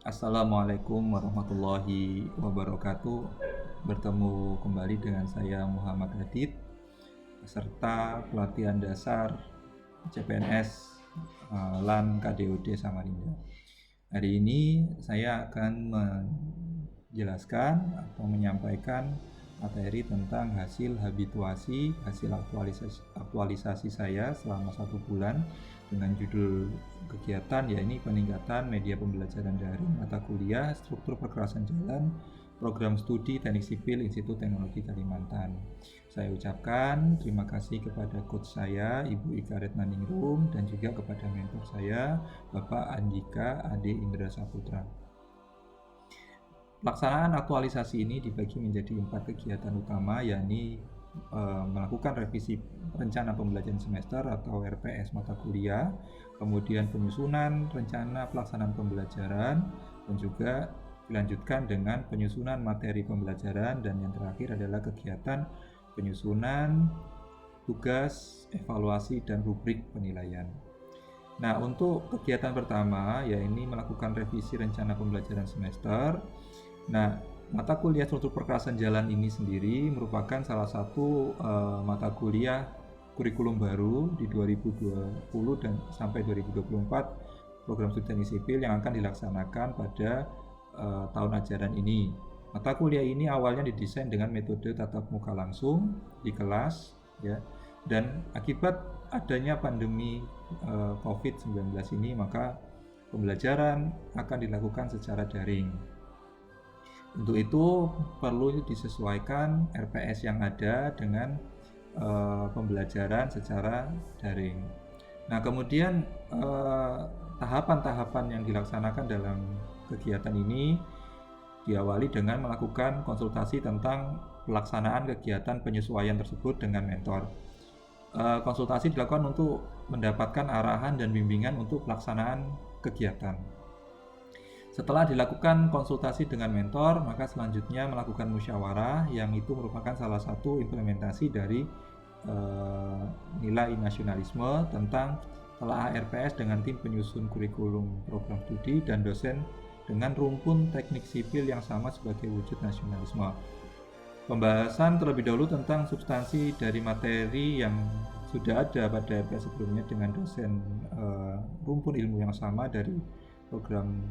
Assalamualaikum warahmatullahi wabarakatuh. Bertemu kembali dengan saya Muhammad Hadid, peserta pelatihan dasar CPNS LAN KDOD Samarinda. Hari ini saya akan menjelaskan atau menyampaikan materi tentang hasil habituasi, hasil aktualisasi saya selama 1 bulan dengan judul kegiatan yakni peningkatan media pembelajaran daring mata kuliah struktur perkerasan jalan program studi teknik sipil Institut Teknologi Kalimantan. Saya ucapkan terima kasih kepada coach saya Ibu Ika Retnaningrum dan juga kepada mentor saya Bapak Andika Ade Indra Saputra. Pelaksanaan aktualisasi ini dibagi menjadi 4 kegiatan utama, yakni melakukan revisi rencana pembelajaran semester atau RPS mata kuliah, kemudian penyusunan rencana pelaksanaan pembelajaran, dan juga dilanjutkan dengan penyusunan materi pembelajaran, dan yang terakhir adalah kegiatan penyusunan tugas, evaluasi, dan rubrik penilaian. Nah, untuk kegiatan pertama, yaitu melakukan revisi rencana pembelajaran semester. Nah, mata kuliah struktur perkerasan jalan ini sendiri merupakan salah satu mata kuliah kurikulum baru di 2020 dan sampai 2024 program studi teknik sipil yang akan dilaksanakan pada tahun ajaran ini. Mata kuliah ini awalnya didesain dengan metode tatap muka langsung di kelas, ya. Dan akibat adanya pandemi COVID-19 ini, maka pembelajaran akan dilakukan secara daring. Untuk itu perlu disesuaikan RPS yang ada dengan pembelajaran secara daring. Nah, kemudian tahapan-tahapan yang dilaksanakan dalam kegiatan ini diawali dengan melakukan konsultasi tentang pelaksanaan kegiatan penyesuaian tersebut dengan mentor. Konsultasi dilakukan untuk mendapatkan arahan dan bimbingan untuk pelaksanaan kegiatan. Setelah dilakukan konsultasi dengan mentor, maka selanjutnya melakukan musyawarah, yang itu merupakan salah satu implementasi dari nilai nasionalisme tentang telaah RPS dengan tim penyusun kurikulum program studi dan dosen dengan rumpun teknik sipil yang sama sebagai wujud nasionalisme. Pembahasan terlebih dahulu tentang substansi dari materi yang sudah ada pada RPS sebelumnya dengan dosen rumpun ilmu yang sama dari program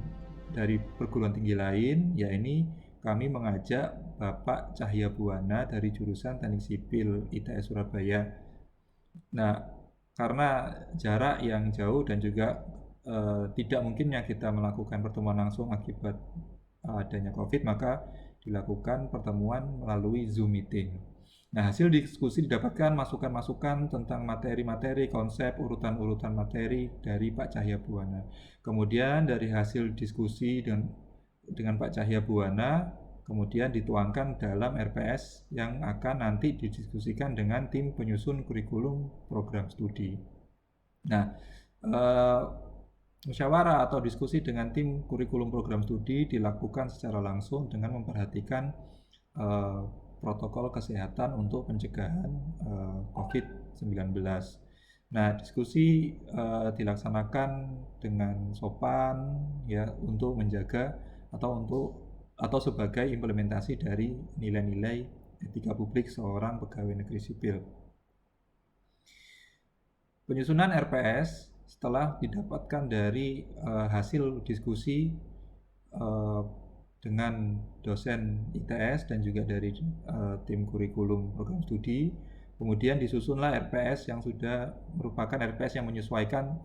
dari perguruan tinggi lain, yakni kami mengajak Bapak Cahya Buwana dari jurusan Teknik Sipil ITS Surabaya. Nah, karena jarak yang jauh dan juga tidak mungkinnya kita melakukan pertemuan langsung akibat adanya COVID, maka dilakukan pertemuan melalui Zoom meeting. Nah, hasil diskusi didapatkan masukan-masukan tentang materi-materi, konsep, urutan-urutan materi dari Pak Cahya Buwana. Kemudian dari hasil diskusi dengan Pak Cahya Buwana, kemudian dituangkan dalam RPS yang akan nanti didiskusikan dengan tim penyusun kurikulum program studi. Nah, musyawarah atau diskusi dengan tim kurikulum program studi dilakukan secara langsung dengan memperhatikan protokol kesehatan untuk pencegahan COVID-19. Nah, diskusi dilaksanakan dengan sopan, ya, untuk menjaga atau sebagai implementasi dari nilai-nilai etika publik seorang pegawai negeri sipil. Penyusunan RPS setelah didapatkan dari hasil diskusi dengan dosen ITS dan juga dari tim kurikulum program studi, kemudian disusunlah RPS yang sudah merupakan RPS yang menyesuaikan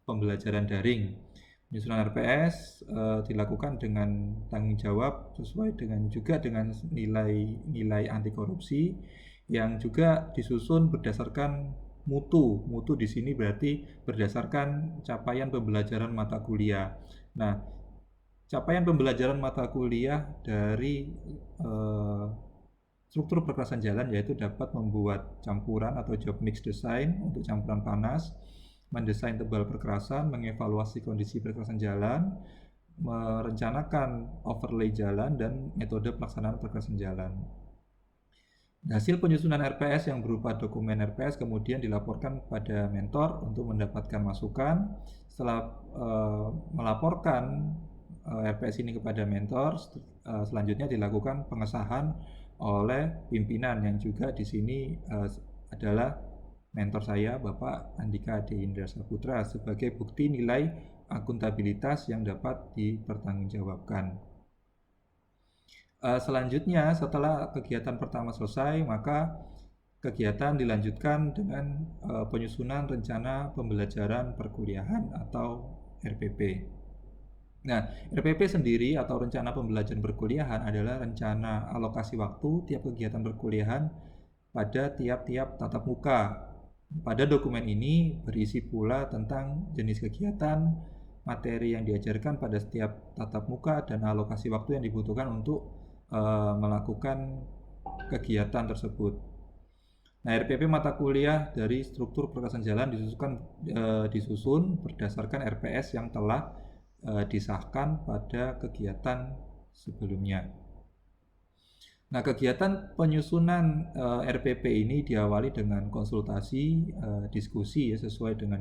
pembelajaran daring. Penyusunan RPS dilakukan dengan tanggung jawab sesuai juga dengan nilai anti korupsi yang juga disusun berdasarkan mutu. Mutu di sini berarti berdasarkan capaian pembelajaran mata kuliah. Nah, capaian pembelajaran mata kuliah dari struktur perkerasan jalan yaitu dapat membuat campuran atau job mix design untuk campuran panas, mendesain tebal perkerasan, mengevaluasi kondisi perkerasan jalan, merencanakan overlay jalan, dan metode pelaksanaan perkerasan jalan. Hasil penyusunan RPS yang berupa dokumen RPS kemudian dilaporkan pada mentor untuk mendapatkan masukan. Setelah melaporkan RPS ini kepada mentor, selanjutnya dilakukan pengesahan oleh pimpinan yang juga di sini adalah mentor saya, Bapak Andika D. Indra Saputra, sebagai bukti nilai akuntabilitas yang dapat dipertanggungjawabkan. Selanjutnya, setelah kegiatan pertama selesai, maka kegiatan dilanjutkan dengan penyusunan rencana pembelajaran perkuliahan atau RPP. Nah, RPP sendiri atau rencana pembelajaran perkuliahan adalah rencana alokasi waktu tiap kegiatan perkuliahan pada tiap-tiap tatap muka. Pada dokumen ini berisi pula tentang jenis kegiatan, materi yang diajarkan pada setiap tatap muka, dan alokasi waktu yang dibutuhkan untuk melakukan kegiatan tersebut. Nah, RPP mata kuliah dari struktur perkasan jalan disusun berdasarkan RPS yang telah disahkan pada kegiatan sebelumnya. Nah, kegiatan penyusunan RPP ini diawali dengan konsultasi, diskusi ya, sesuai dengan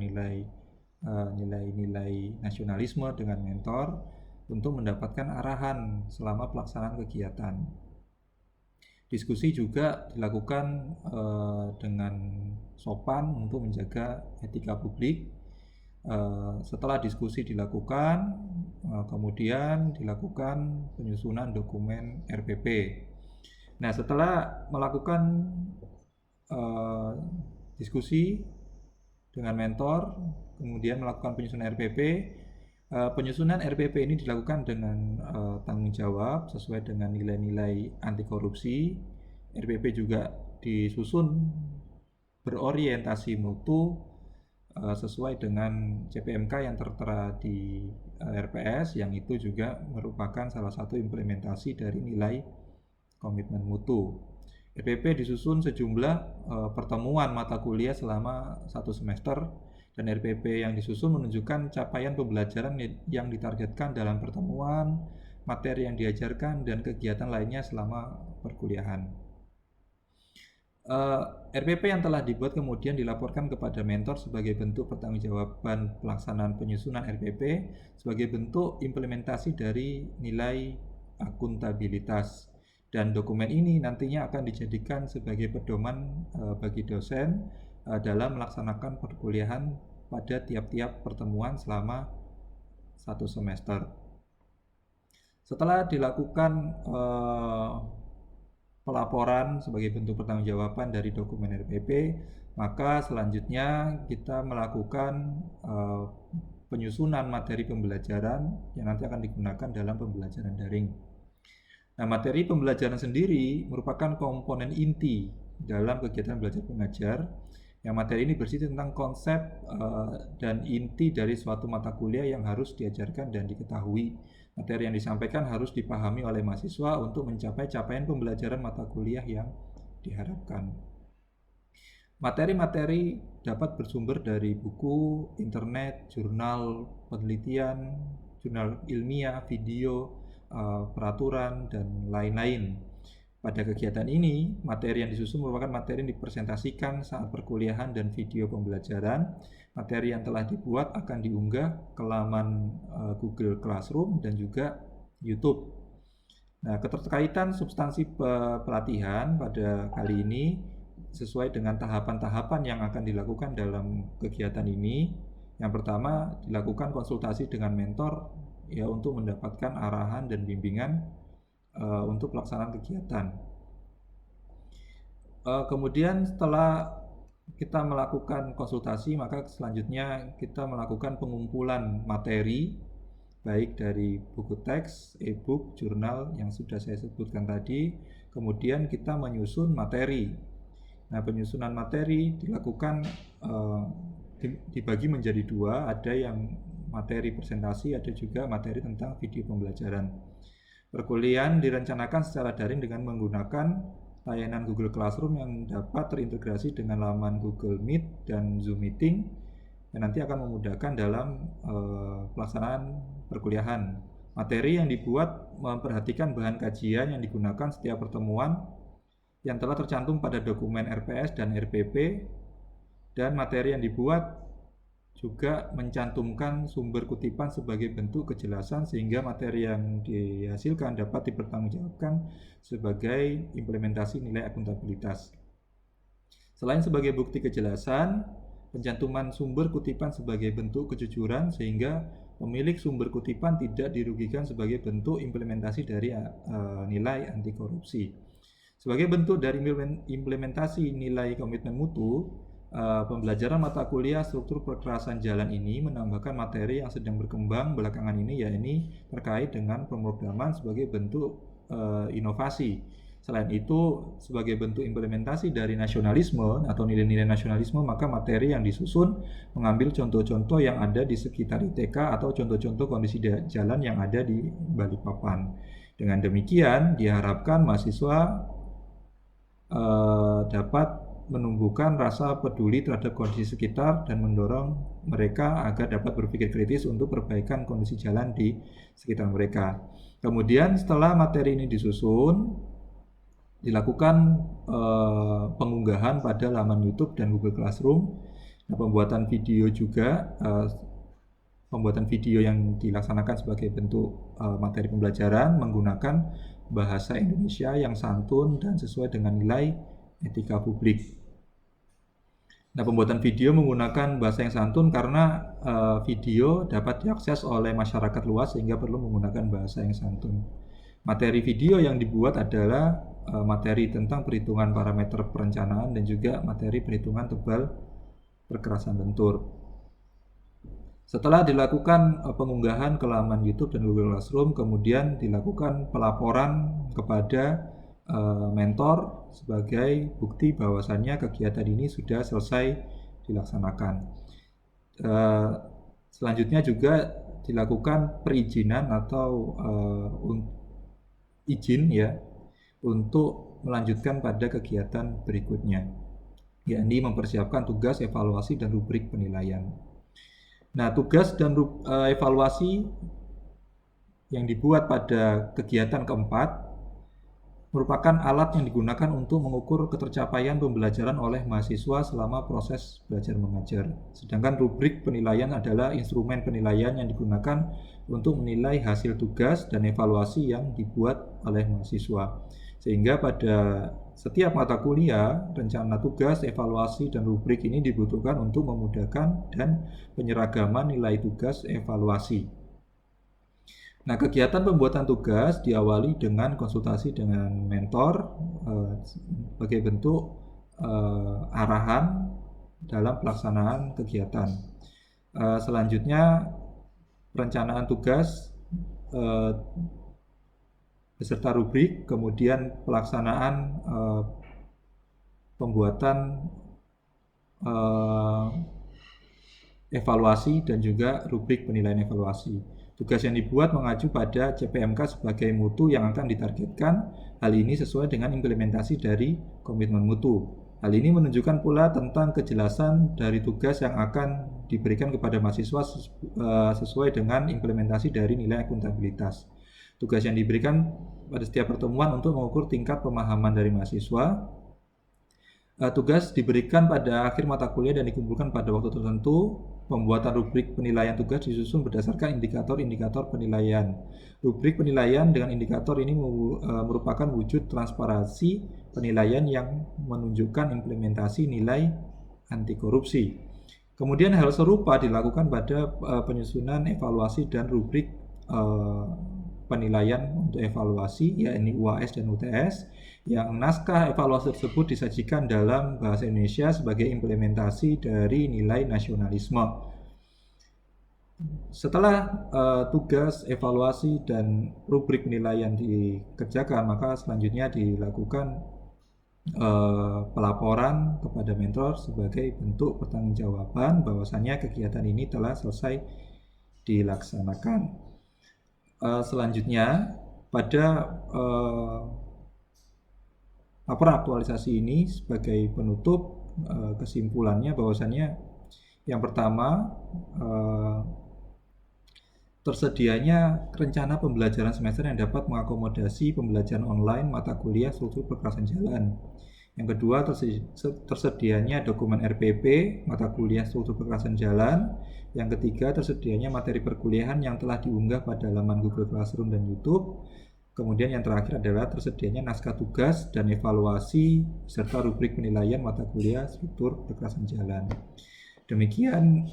nilai-nilai nasionalisme dengan mentor untuk mendapatkan arahan selama pelaksanaan kegiatan. Diskusi juga dilakukan dengan sopan untuk menjaga etika publik. Setelah diskusi dilakukan, kemudian dilakukan penyusunan dokumen RPP. Nah, setelah melakukan diskusi dengan mentor, kemudian melakukan penyusunan RPP, penyusunan RPP ini dilakukan dengan tanggung jawab sesuai dengan nilai-nilai anti korupsi. RPP juga disusun berorientasi mutu sesuai dengan CPMK yang tertera di RPS, yang itu juga merupakan salah satu implementasi dari nilai komitmen mutu. RPP disusun sejumlah pertemuan mata kuliah selama 1 semester, dan RPP yang disusun menunjukkan capaian pembelajaran yang ditargetkan dalam pertemuan, materi yang diajarkan, dan kegiatan lainnya selama perkuliahan. RPP yang telah dibuat kemudian dilaporkan kepada mentor sebagai bentuk pertanggungjawaban pelaksanaan penyusunan RPP sebagai bentuk implementasi dari nilai akuntabilitas. Dan dokumen ini nantinya akan dijadikan sebagai pedoman bagi dosen dalam melaksanakan perkuliahan pada tiap-tiap pertemuan selama 1 semester. Setelah dilakukan pelaporan sebagai bentuk pertanggungjawaban dari dokumen RPP, maka selanjutnya kita melakukan penyusunan materi pembelajaran yang nanti akan digunakan dalam pembelajaran daring. Nah, materi pembelajaran sendiri merupakan komponen inti dalam kegiatan belajar mengajar. Yang materi ini bersih tentang konsep dan inti dari suatu mata kuliah yang harus diajarkan dan diketahui. Materi yang disampaikan harus dipahami oleh mahasiswa untuk mencapai capaian pembelajaran mata kuliah yang diharapkan. Materi-materi dapat bersumber dari buku, internet, jurnal penelitian, jurnal ilmiah, video, peraturan, dan lain-lain. Pada kegiatan ini, materi yang disusun merupakan materi yang dipresentasikan saat perkuliahan dan video pembelajaran. Materi yang telah dibuat akan diunggah ke laman Google Classroom dan juga YouTube. Nah, keterkaitan substansi pelatihan pada kali ini sesuai dengan tahapan-tahapan yang akan dilakukan dalam kegiatan ini. Yang pertama, dilakukan konsultasi dengan mentor ya untuk mendapatkan arahan dan bimbingan untuk pelaksanaan kegiatan. Kemudian setelah kita melakukan konsultasi, maka selanjutnya kita melakukan pengumpulan materi baik dari buku teks, e-book, jurnal yang sudah saya sebutkan tadi. Kemudian kita menyusun materi. Nah, penyusunan materi dilakukan dibagi menjadi 2, ada yang materi presentasi, ada juga materi tentang video pembelajaran. Perkuliahan direncanakan secara daring dengan menggunakan layanan Google Classroom yang dapat terintegrasi dengan laman Google Meet dan Zoom Meeting yang nanti akan memudahkan dalam pelaksanaan perkuliahan. Materi yang dibuat memperhatikan bahan kajian yang digunakan setiap pertemuan yang telah tercantum pada dokumen RPS dan RPP, dan materi yang dibuat juga mencantumkan sumber kutipan sebagai bentuk kejelasan sehingga materi yang dihasilkan dapat dipertanggungjawabkan sebagai implementasi nilai akuntabilitas. Selain sebagai bukti kejelasan, pencantuman sumber kutipan sebagai bentuk kejujuran sehingga pemilik sumber kutipan tidak dirugikan sebagai bentuk implementasi dari nilai anti korupsi. Sebagai bentuk dari implementasi nilai komitmen mutu, pembelajaran mata kuliah struktur perkerasan jalan ini menambahkan materi yang sedang berkembang belakangan ini, yakni terkait dengan pemrograman sebagai bentuk inovasi. Selain itu, sebagai bentuk implementasi dari nasionalisme atau nilai-nilai nasionalisme, maka materi yang disusun mengambil contoh-contoh yang ada di sekitar ITK atau contoh-contoh kondisi jalan yang ada di Balikpapan. Dengan demikian, diharapkan mahasiswa dapat menumbuhkan rasa peduli terhadap kondisi sekitar dan mendorong mereka agar dapat berpikir kritis untuk perbaikan kondisi jalan di sekitar mereka. Kemudian setelah materi ini disusun, dilakukan pengunggahan pada laman YouTube dan Google Classroom. Nah, pembuatan video juga, pembuatan video yang dilaksanakan sebagai bentuk materi pembelajaran menggunakan bahasa Indonesia yang santun dan sesuai dengan nilai etika publik. Nah, pembuatan video menggunakan bahasa yang santun karena video dapat diakses oleh masyarakat luas sehingga perlu menggunakan bahasa yang santun. Materi video yang dibuat adalah materi tentang perhitungan parameter perencanaan dan juga materi perhitungan tebal perkerasan bentur. Setelah dilakukan pengunggahan ke laman YouTube dan Google Classroom, kemudian dilakukan pelaporan kepada mentor sebagai bukti bahwasannya kegiatan ini sudah selesai dilaksanakan. Selanjutnya juga dilakukan perizinan atau izin ya untuk melanjutkan pada kegiatan berikutnya, yakni mempersiapkan tugas, evaluasi, dan rubrik penilaian. Nah, tugas dan evaluasi yang dibuat pada kegiatan keempat merupakan alat yang digunakan untuk mengukur ketercapaian pembelajaran oleh mahasiswa selama proses belajar mengajar. Sedangkan rubrik penilaian adalah instrumen penilaian yang digunakan untuk menilai hasil tugas dan evaluasi yang dibuat oleh mahasiswa. Sehingga pada setiap mata kuliah, rencana tugas, evaluasi, dan rubrik ini dibutuhkan untuk memudahkan dan penyeragaman nilai tugas evaluasi. Nah, kegiatan pembuatan tugas diawali dengan konsultasi dengan mentor sebagai bentuk arahan dalam pelaksanaan kegiatan. Selanjutnya, perencanaan tugas beserta rubrik, kemudian pelaksanaan pembuatan evaluasi dan juga rubrik penilaian evaluasi. Tugas yang dibuat mengacu pada CPMK sebagai mutu yang akan ditargetkan. Hal ini sesuai dengan implementasi dari komitmen mutu. Hal ini menunjukkan pula tentang kejelasan dari tugas yang akan diberikan kepada mahasiswa sesuai dengan implementasi dari nilai akuntabilitas. Tugas yang diberikan pada setiap pertemuan untuk mengukur tingkat pemahaman dari mahasiswa. Tugas diberikan pada akhir mata kuliah dan dikumpulkan pada waktu tertentu. Pembuatan rubrik penilaian tugas disusun berdasarkan indikator-indikator penilaian. Rubrik penilaian dengan indikator ini merupakan wujud transparansi penilaian yang menunjukkan implementasi nilai anti korupsi. Kemudian hal serupa dilakukan pada penyusunan evaluasi dan rubrik penilaian untuk evaluasi, yakni UAS dan UTS, yang naskah evaluasi tersebut disajikan dalam bahasa Indonesia sebagai implementasi dari nilai nasionalisme. Setelah tugas, evaluasi, dan rubrik penilaian dikerjakan, maka selanjutnya dilakukan pelaporan kepada mentor sebagai bentuk pertanggungjawaban bahwasannya kegiatan ini telah selesai dilaksanakan. Selanjutnya, pada laporan aktualisasi ini sebagai penutup, kesimpulannya bahwasannya yang pertama, tersedianya rencana pembelajaran semester yang dapat mengakomodasi pembelajaran online mata kuliah struktur perkerasan jalan. Yang kedua, tersedianya dokumen RPP, mata kuliah struktur kekerasan jalan. Yang ketiga, tersedianya materi perkuliahan yang telah diunggah pada laman Google Classroom dan YouTube. Kemudian yang terakhir adalah tersedianya naskah tugas dan evaluasi serta rubrik penilaian mata kuliah struktur kekerasan jalan. Demikian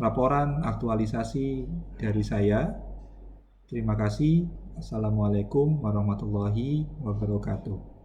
laporan aktualisasi dari saya. Terima kasih. Assalamualaikum warahmatullahi wabarakatuh.